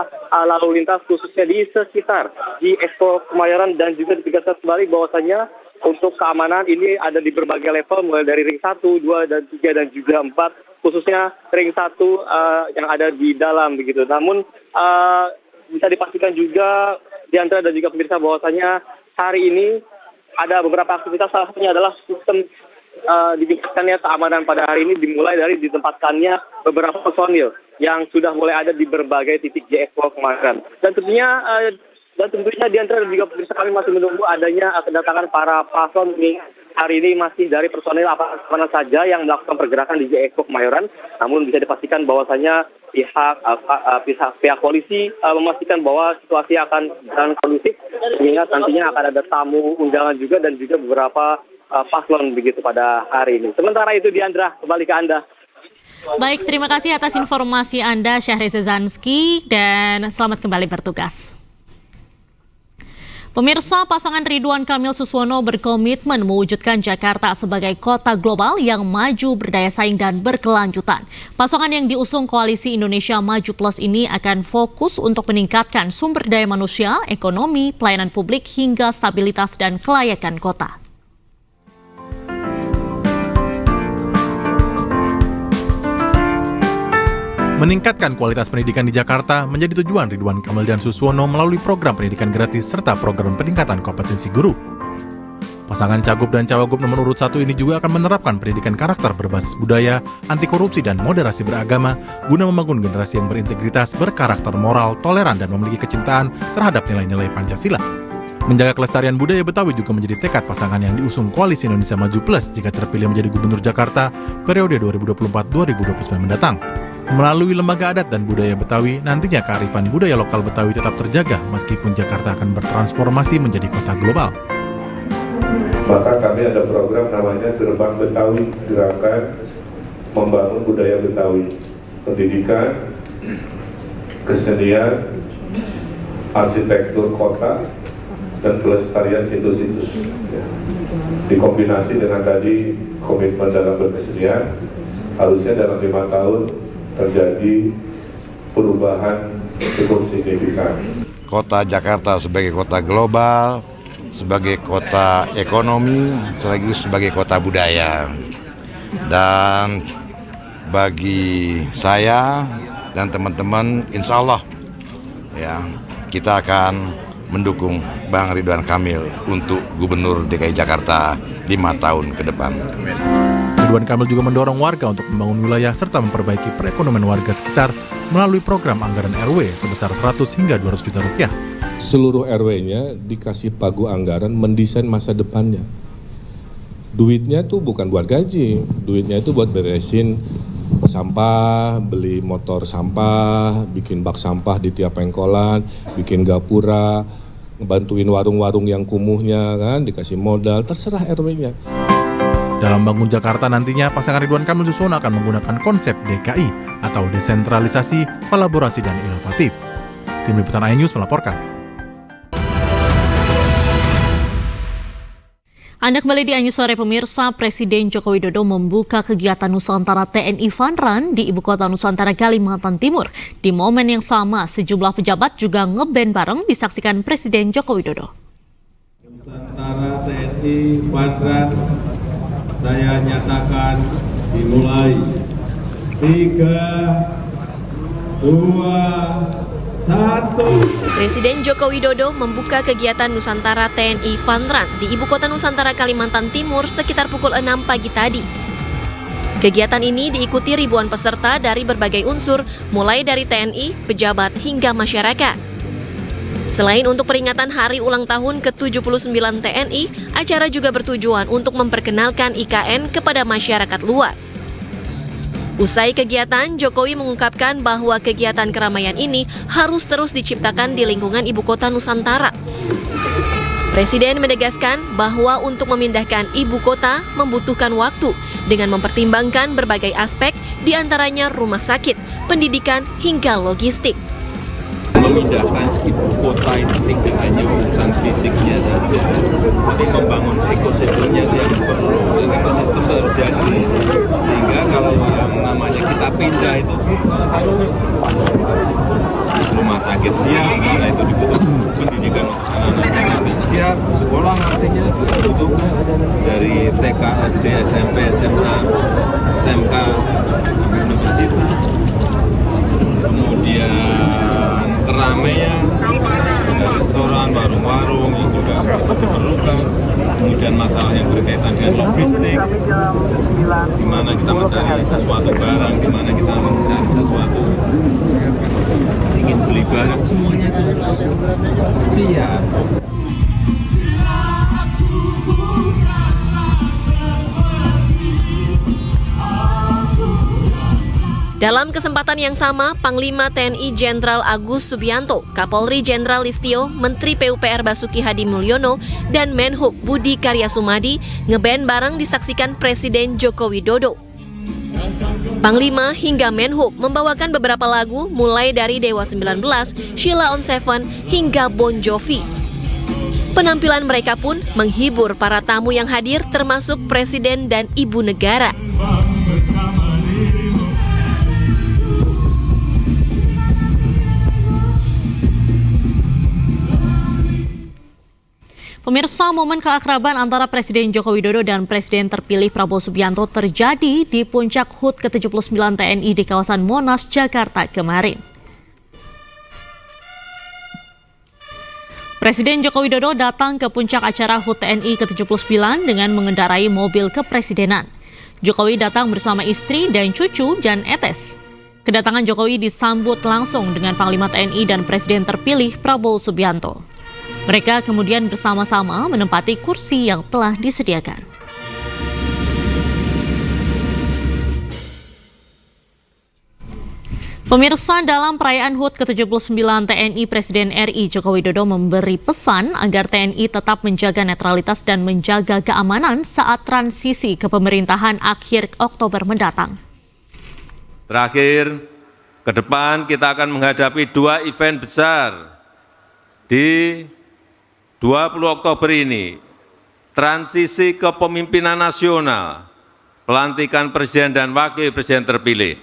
lalu lintas khususnya di sekitar J Expo Kemayoran, dan juga ditegaskan kembali bahwasanya untuk keamanan ini ada di berbagai level, mulai dari ring 1, 2, dan 3, dan juga 4, khususnya ring 1 yang ada di dalam begitu. Namun bisa dipastikan juga Diandra dan juga pemirsa bahwasanya hari ini ada beberapa aktivitas, salah satunya adalah sistem ditingkatkannya keamanan pada hari ini dimulai dari ditempatkannya beberapa personil yang sudah mulai ada di berbagai titik J Expo kemarin. Dan tentunya Diandra dan juga pemirsa, kami masih menunggu adanya kedatangan para paslon hari ini masih dari personil apa saja yang melakukan pergerakan di J-Expo Kemayoran. Namun bisa dipastikan bahwasanya pihak polisi memastikan bahwa situasi akan berjalan kondusif, sehingga nantinya akan ada tamu undangan juga dan juga beberapa paslon begitu pada hari ini. Sementara itu Diandra, kembali ke Anda. Baik, terima kasih atas informasi Anda Syahreza Zanski dan selamat kembali bertugas. Pemirsa, pasangan Ridwan Kamil Suswono berkomitmen mewujudkan Jakarta sebagai kota global yang maju, berdaya saing dan berkelanjutan. Pasangan yang diusung Koalisi Indonesia Maju Plus ini akan fokus untuk meningkatkan sumber daya manusia, ekonomi, pelayanan publik hingga stabilitas dan kelayakan kota. Meningkatkan kualitas pendidikan di Jakarta menjadi tujuan Ridwan Kamil dan Suswono melalui program pendidikan gratis serta program peningkatan kompetensi guru. Pasangan Cagup dan Cawagup nomor urut 1 ini juga akan menerapkan pendidikan karakter berbasis budaya, anti korupsi dan moderasi beragama guna membangun generasi yang berintegritas, berkarakter moral, toleran dan memiliki kecintaan terhadap nilai-nilai Pancasila. Menjaga kelestarian budaya Betawi juga menjadi tekad pasangan yang diusung Koalisi Indonesia Maju Plus jika terpilih menjadi Gubernur Jakarta periode 2024-2029 mendatang. Melalui Lembaga Adat dan Budaya Betawi, nantinya kearifan budaya lokal Betawi tetap terjaga meskipun Jakarta akan bertransformasi menjadi kota global. Maka kami ada program namanya Gerbang Betawi, gerakan membangun budaya Betawi, pendidikan, kesenian, arsitektur kota, dan kelestarian situs-situs. Dikombinasi dengan tadi komitmen dalam berkesenian, harusnya dalam 5 tahun terjadi perubahan cukup signifikan. Kota Jakarta sebagai kota global, sebagai kota ekonomi, sekaligus sebagai kota budaya. Dan bagi saya dan teman-teman, insya Allah ya, kita akan mendukung Bang Ridwan Kamil untuk Gubernur DKI Jakarta 5 tahun ke depan. Ridwan Kamil juga mendorong warga untuk membangun wilayah serta memperbaiki perekonomian warga sekitar melalui program anggaran RW sebesar 100 hingga 200 juta rupiah. Seluruh RW-nya dikasih pagu anggaran mendesain masa depannya. Duitnya tuh bukan buat gaji, duitnya itu buat beresin sampah, beli motor sampah, bikin bak sampah di tiap pengkolan, bikin gapura, ngebantuin warung-warung yang kumuhnya kan, dikasih modal, terserah RW-nya. Dalam bangun Jakarta nantinya, pasangan Ridwan Kamil Suswono akan menggunakan konsep DKI atau desentralisasi, kolaborasi, dan inovatif. Tim Liputan iNews melaporkan. Anda kembali di iNews Sore pemirsa. Presiden Joko Widodo membuka kegiatan Nusantara TNI Fun Run di Ibu Kota Nusantara Kalimantan Timur. Di momen yang sama, sejumlah pejabat juga ngeband bareng disaksikan Presiden Joko Widodo. Nusantara TNI Fun Run saya nyatakan dimulai. 3, 2, 1. Presiden Joko Widodo membuka kegiatan Nusantara TNI Fun Run di Ibu Kota Nusantara Kalimantan Timur sekitar pukul 6 pagi tadi. Kegiatan ini diikuti ribuan peserta dari berbagai unsur, mulai dari TNI, pejabat, hingga masyarakat. Selain untuk peringatan hari ulang tahun ke-79 TNI, acara juga bertujuan untuk memperkenalkan IKN kepada masyarakat luas. Usai kegiatan, Jokowi mengungkapkan bahwa kegiatan keramaian ini harus terus diciptakan di lingkungan Ibu Kota Nusantara. Presiden menegaskan bahwa untuk memindahkan ibu kota membutuhkan waktu dengan mempertimbangkan berbagai aspek, diantaranya rumah sakit, pendidikan, hingga logistik. Memindahkan ibu kota itu tidak hanya urusan fisiknya saja, tapi membangun ekosistemnya yang perlu, dan ekosistem terjadi. Sehingga kalau yang namanya kita pindah itu rumah sakit siap, karena itu dibutuhkan pendidikan anak-anak nanti siap, sekolah artinya dibutuhkan dari TK, SD, SMP, SMA, SMK, universitas. Kemudian keramaian, ada restoran, warung-warung yang juga diperlukan. Kemudian masalah yang berkaitan dengan logistik, gimana kita mencari sesuatu barang, gimana kita mencari sesuatu ingin beli barang, semuanya itu siap. Dalam kesempatan yang sama, Panglima TNI Jenderal Agus Subianto, Kapolri Jenderal Listio, Menteri PUPR Basuki Hadi Mulyono, dan Menhub Budi Karya Sumadi ngeband bareng disaksikan Presiden Joko Widodo. Panglima hingga Menhub membawakan beberapa lagu mulai dari Dewa 19, Sheila on 7, hingga Bon Jovi. Penampilan mereka pun menghibur para tamu yang hadir termasuk Presiden dan Ibu Negara. Pemirsa, momen keakraban antara Presiden Joko Widodo dan Presiden terpilih Prabowo Subianto terjadi di puncak HUT ke-79 TNI di kawasan Monas, Jakarta kemarin. Presiden Joko Widodo datang ke puncak acara HUT TNI ke-79 dengan mengendarai mobil kepresidenan. Jokowi datang bersama istri dan cucu Jan Etes. Kedatangan Jokowi disambut langsung dengan Panglima TNI dan Presiden terpilih Prabowo Subianto. Mereka kemudian bersama-sama menempati kursi yang telah disediakan. Pemirsa, dalam perayaan HUT ke-79 TNI, Presiden RI Joko Widodo memberi pesan agar TNI tetap menjaga netralitas dan menjaga keamanan saat transisi ke pemerintahan akhir Oktober mendatang. Terakhir, ke depan kita akan menghadapi 2 event besar di 20 Oktober ini, transisi kepemimpinan nasional, pelantikan Presiden dan Wakil Presiden terpilih.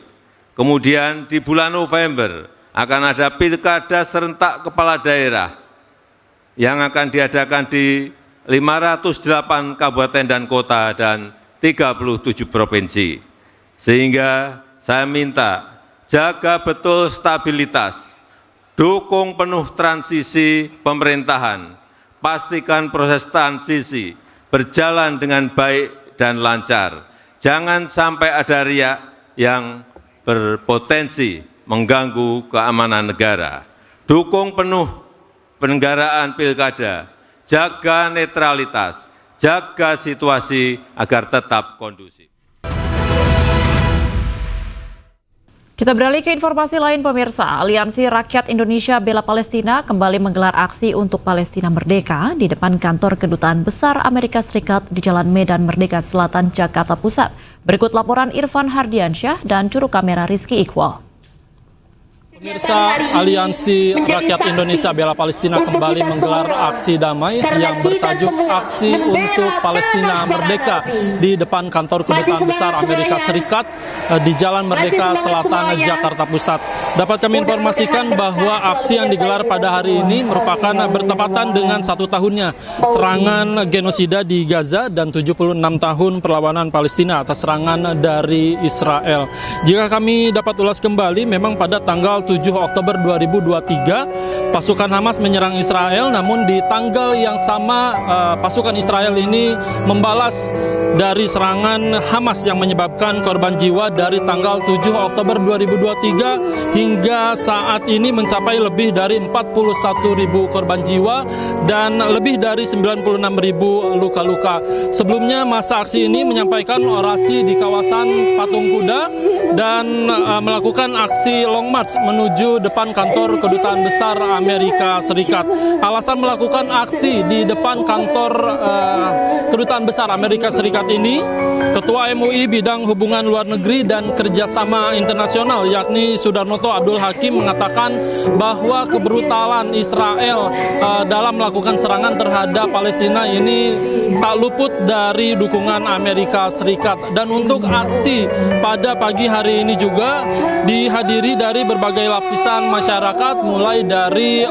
Kemudian di bulan November akan ada pilkada serentak kepala daerah yang akan diadakan di 508 kabupaten dan kota dan 37 provinsi. Sehingga saya minta jaga betul stabilitas, dukung penuh transisi pemerintahan, pastikan proses transisi berjalan dengan baik dan lancar. Jangan sampai ada riak yang berpotensi mengganggu keamanan negara. Dukung penuh penyelenggaraan pilkada, jaga netralitas, jaga situasi agar tetap kondusif. Kita beralih ke informasi lain, pemirsa. Aliansi Rakyat Indonesia Bela Palestina kembali menggelar aksi untuk Palestina Merdeka di depan kantor Kedutaan Besar Amerika Serikat di Jalan Medan Merdeka Selatan, Jakarta Pusat. Berikut laporan Irfan Hardiansyah dan juru kamera Rizky Iqbal. Pemirsa, Aliansi Rakyat Indonesia Bela Palestina kembali menggelar aksi damai yang bertajuk Aksi untuk Palestina Merdeka di depan kantor Kedutaan Besar Amerika Serikat di Jalan Merdeka Selatan, Jakarta Pusat. Dapat kami informasikan bahwa aksi yang digelar pada hari ini merupakan bertepatan dengan 1 tahunnya serangan genosida di Gaza dan 76 tahun perlawanan Palestina atas serangan dari Israel. Jika kami dapat ulas kembali, memang pada tanggal 7 Oktober 2023 pasukan Hamas menyerang Israel, namun di tanggal yang sama pasukan Israel ini membalas dari serangan Hamas yang menyebabkan korban jiwa dari tanggal 7 Oktober 2023 hingga saat ini mencapai lebih dari 41.000 korban jiwa dan lebih dari 96.000 luka-luka. Sebelumnya masa aksi ini menyampaikan orasi di kawasan Patung Kuda dan melakukan aksi long march menuju depan kantor Kedutaan Besar Amerika Serikat. Alasan melakukan aksi di depan kantor Kedutaan Besar Amerika Serikat ini, Ketua MUI Bidang Hubungan Luar Negeri dan Kerjasama Internasional yakni Sudarnoto Abdul Hakim mengatakan bahwa kebrutalan Israel dalam melakukan serangan terhadap Palestina ini tak luput dari dukungan Amerika Serikat. Dan untuk aksi pada pagi hari ini juga dihadiri dari berbagai lapisan masyarakat, mulai dari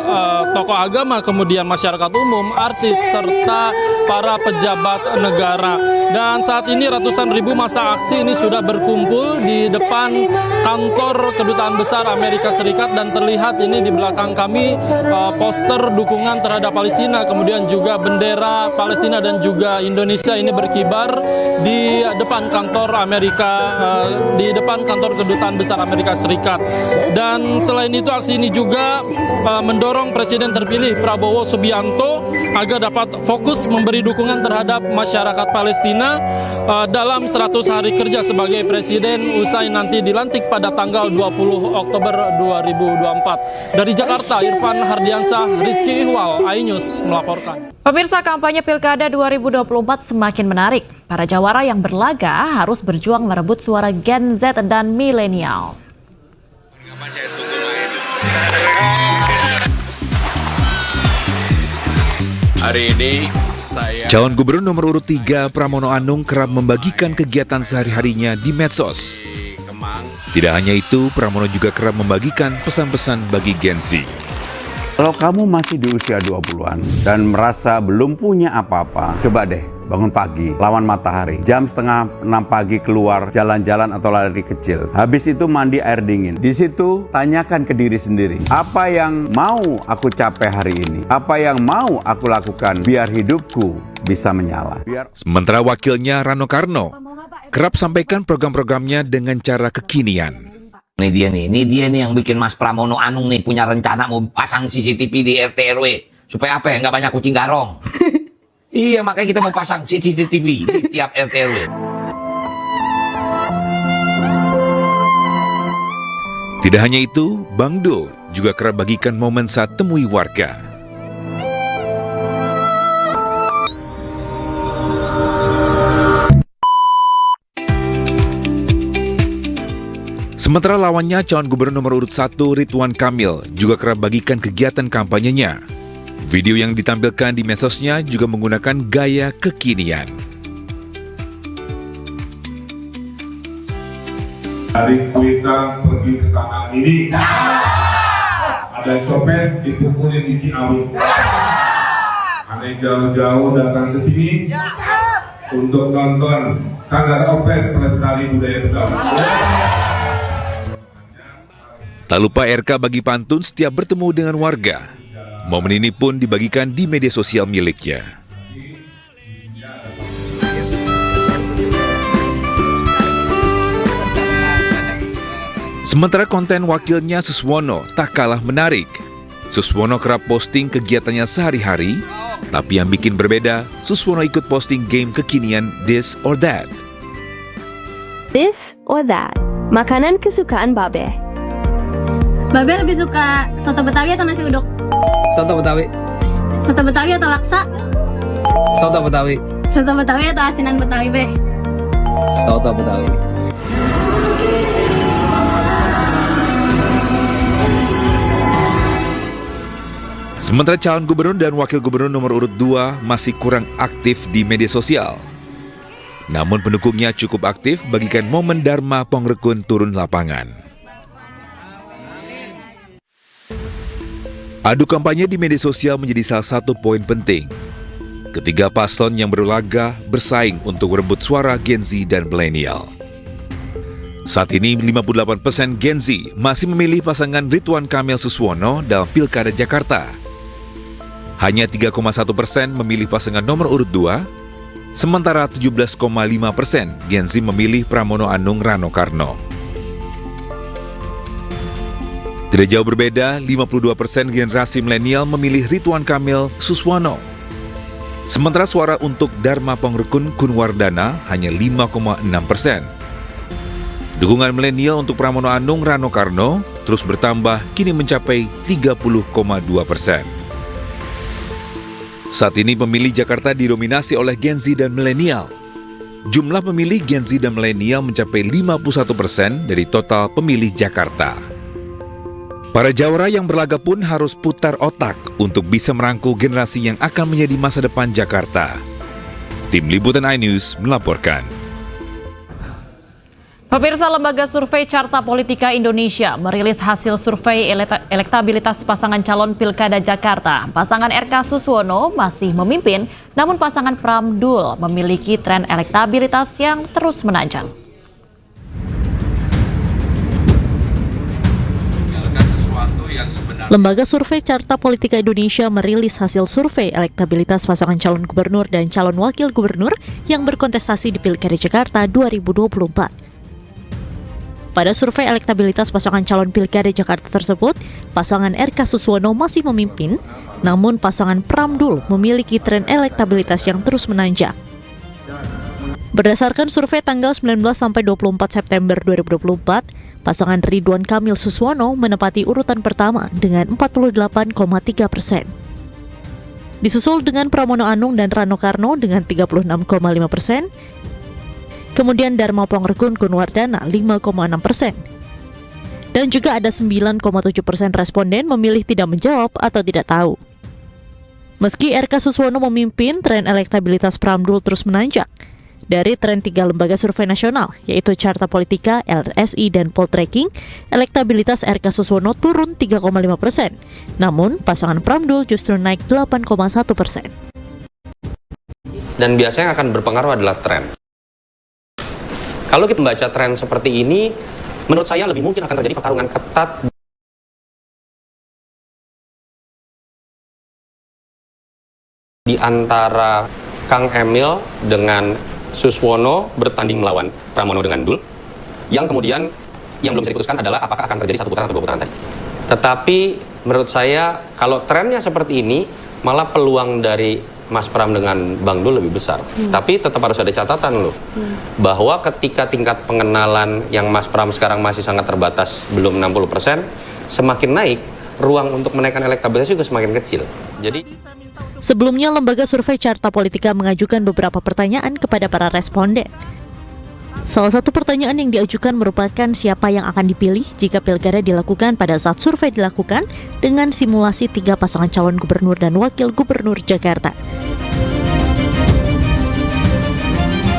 tokoh agama, kemudian masyarakat umum, artis, serta para pejabat negara. Dan saat ini ratusan ribu massa aksi ini sudah berkumpul di depan kantor Kedutaan Besar Amerika Serikat dan terlihat ini di belakang kami poster dukungan terhadap Palestina, kemudian juga bendera Palestina dan juga Indonesia ini berkibar di depan kantor Amerika, di depan kantor Kedutaan Besar Amerika Serikat. Dan selain itu aksi ini juga mendorong Presiden terpilih Prabowo Subianto agar dapat fokus memberi dukungan terhadap masyarakat Palestina janjinya dalam 100 hari kerja sebagai presiden usai nanti dilantik pada tanggal 20 Oktober 2024. Dari Jakarta, Irfan Hardiansah, Rizky Ihwal, iNews melaporkan. Pemirsa, kampanye Pilkada 2024 semakin menarik. Para jawara yang berlaga harus berjuang merebut suara Gen Z dan milenial. Hari ini Calon Gubernur nomor urut 3 Pramono Anung kerap membagikan kegiatan sehari-harinya di medsos. Tidak hanya itu, Pramono juga kerap membagikan pesan-pesan bagi Gen Z. Kalau kamu masih di usia 20-an dan merasa belum punya apa-apa, coba deh bangun pagi, lawan matahari. Jam 5:30 pagi keluar jalan-jalan atau lari kecil. Habis itu mandi air dingin. Di situ tanyakan ke diri sendiri, apa yang mau aku capai hari ini? Apa yang mau aku lakukan biar hidupku bisa menyala? Sementara wakilnya Rano Karno kerap sampaikan program-programnya dengan cara kekinian. Ini dia nih yang bikin Mas Pramono Anung nih punya rencana mau pasang CCTV di RT RW. Supaya apa ya, nggak banyak kucing garong. Iya, makanya kita mau pasang CCTV di tiap RT RW. Tidak hanya itu, Bang Do juga kerap bagikan momen saat temui warga. Sementara lawannya calon gubernur nomor urut 1 Ridwan Kamil juga kerap bagikan kegiatan kampanyenya. Video yang ditampilkan di medsosnya juga menggunakan gaya kekinian. Hari kita pergi ke taman ini, ada copet dipukulin di Ciawi. Aneh jauh-jauh datang ke sini untuk nonton Sanggar Opet Pelestari Budaya Betawi. Tak lupa RK bagi pantun setiap bertemu dengan warga. Momen ini pun dibagikan di media sosial miliknya. Sementara konten wakilnya Suswono tak kalah menarik. Suswono kerap posting kegiatannya sehari-hari, tapi yang bikin berbeda, Suswono ikut posting game kekinian This or That. This or That, makanan kesukaan Babe. Babe lebih suka soto Betawi atau nasi uduk? Soto Betawi. Soto Betawi atau laksa? Soto Betawi. Soto Betawi atau asinan Betawi, Be? Soto Betawi. Sementara calon gubernur dan wakil gubernur nomor urut 2 masih kurang aktif di media sosial. Namun pendukungnya cukup aktif bagikan momen Dharma Pongrekun turun lapangan. Adu kampanye di media sosial menjadi salah satu poin penting. Ketiga paslon yang berlaga bersaing untuk merebut suara Gen Z dan milenial. Saat ini 58% Gen Z masih memilih pasangan Ridwan Kamil Suswono dalam Pilkada Jakarta. Hanya 3,1% memilih pasangan nomor urut 2, sementara 17,5% Gen Z memilih Pramono Anung Rano Karno. Tidak jauh berbeda, 52% generasi milenial memilih Ridwan Kamil Suswono. Sementara suara untuk Dharma Pongrekun Kunwardana hanya 5,6%. Dukungan milenial untuk Pramono Anung Rano Karno terus bertambah kini mencapai 30,2%. Saat ini pemilih Jakarta didominasi oleh Gen Z dan milenial. Jumlah pemilih Gen Z dan milenial mencapai 51% dari total pemilih Jakarta. Para jawara yang berlaga pun harus putar otak untuk bisa merangkul generasi yang akan menjadi masa depan Jakarta. Tim Liputan iNews melaporkan. Pemirsa, Lembaga Survei Carta Politika Indonesia merilis hasil survei elektabilitas pasangan calon Pilkada Jakarta. Pasangan RK Suswono masih memimpin, namun pasangan Pramdul memiliki tren elektabilitas yang terus menanjak. Lembaga Survei Carta Politika Indonesia merilis hasil survei elektabilitas pasangan calon gubernur dan calon wakil gubernur yang berkontestasi di Pilkada Jakarta 2024. Pada survei elektabilitas pasangan calon Pilkada Jakarta tersebut, pasangan RK Suswono masih memimpin, namun pasangan Pramdul memiliki tren elektabilitas yang terus menanjak. Berdasarkan survei tanggal 19 sampai 24 September 2024, pasangan Ridwan Kamil Suswono menempati urutan pertama dengan 48,3%. Disusul dengan Pramono Anung dan Rano Karno dengan 36,5%. Kemudian Dharma Pongrekun Gunwardana 5,6%. Dan juga ada 9,7% responden memilih tidak menjawab atau tidak tahu. Meski RK Suswono memimpin, tren elektabilitas Pramdul terus menanjak. Dari tren 3 lembaga survei nasional, yaitu Carta Politika, LSI, dan Poltreking, elektabilitas RK Suswono turun 3,5%. Namun, pasangan Pramdul justru naik 8,1%. Dan biasanya akan berpengaruh adalah tren. Kalau kita membaca tren seperti ini, menurut saya lebih mungkin akan terjadi pertarungan ketat di antara Kang Emil dengan Suswono bertanding melawan Pramono dengan Dul, yang kemudian yang belum bisa diputuskan adalah apakah akan terjadi 1 putaran atau 2 putaran tadi. Tetapi menurut saya kalau trennya seperti ini, malah peluang dari Mas Pram dengan Bang Dul lebih besar. Tapi tetap harus ada catatan loh, bahwa ketika tingkat pengenalan yang Mas Pram sekarang masih sangat terbatas, belum 60%, semakin naik, ruang untuk menaikkan elektabilitas juga semakin kecil. Jadi sebelumnya, lembaga survei Carta Politika mengajukan beberapa pertanyaan kepada para responden. Salah satu pertanyaan yang diajukan merupakan siapa yang akan dipilih jika pilkada dilakukan pada saat survei dilakukan dengan simulasi 3 pasangan calon gubernur dan wakil gubernur Jakarta.